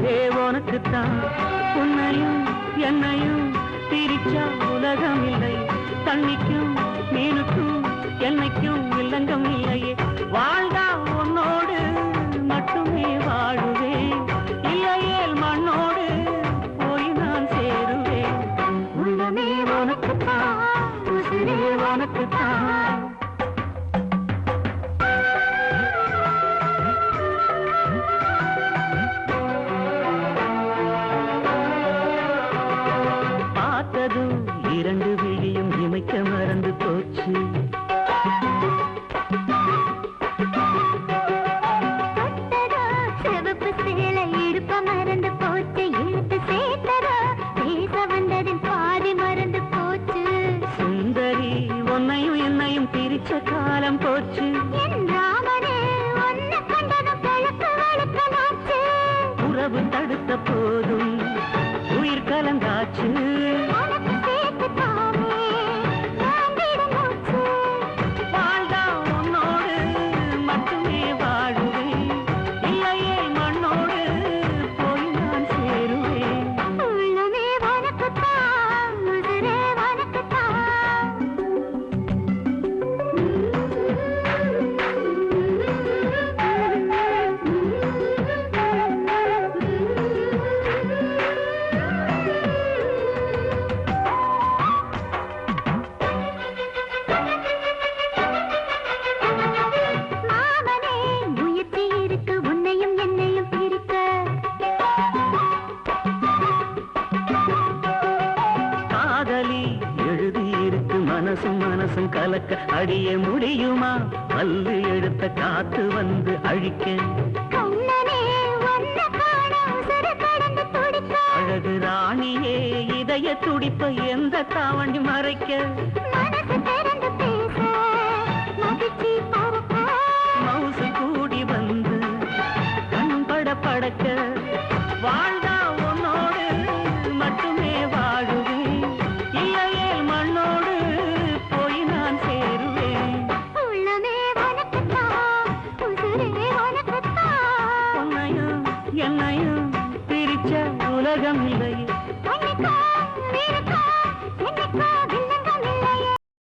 உசுரே உனக்குத்தான் உன்னையும் என்னையும் பிரிச்சா உலகம் இல்லை தண்ணிக்கும் மீனுக்கும் என்னைக்கும் வில்லங்கம் இல்லையே வாழ்ந்தா உன்னோடு மட்டுமே வாழுவேன் இல்லையேல் மண்ணோடு போய் நான் சேருவேன் உள்ளமே உனக்குத்தான் உசுரே உனக்குத்தான் இரண்டு விழியும் இமைக்க மறந்து போச்சு சிவப்பு சேலை இடுப்ப மறந்து போச்சு இழுத்து சேர்த்ததோ பேச வந்ததின் பாதி மறந்து போச்சு சுந்தரி உன்னையும் என்னையும் பிரிச்ச காலம் போச்சு என் ராமனே உன்னை கண்டதும் கிழக்கு வழக்கமாச்சு உறவு தடுத்த போதும் உயிர் கலந்தாச்சு மனசும் கலக்க அடிய முடியுமா பல்லு எடுத்த காத்து வந்து அழிக்க அழகு ராணியே இதய துடிப்ப எந்த தாவண்டி மறைக்க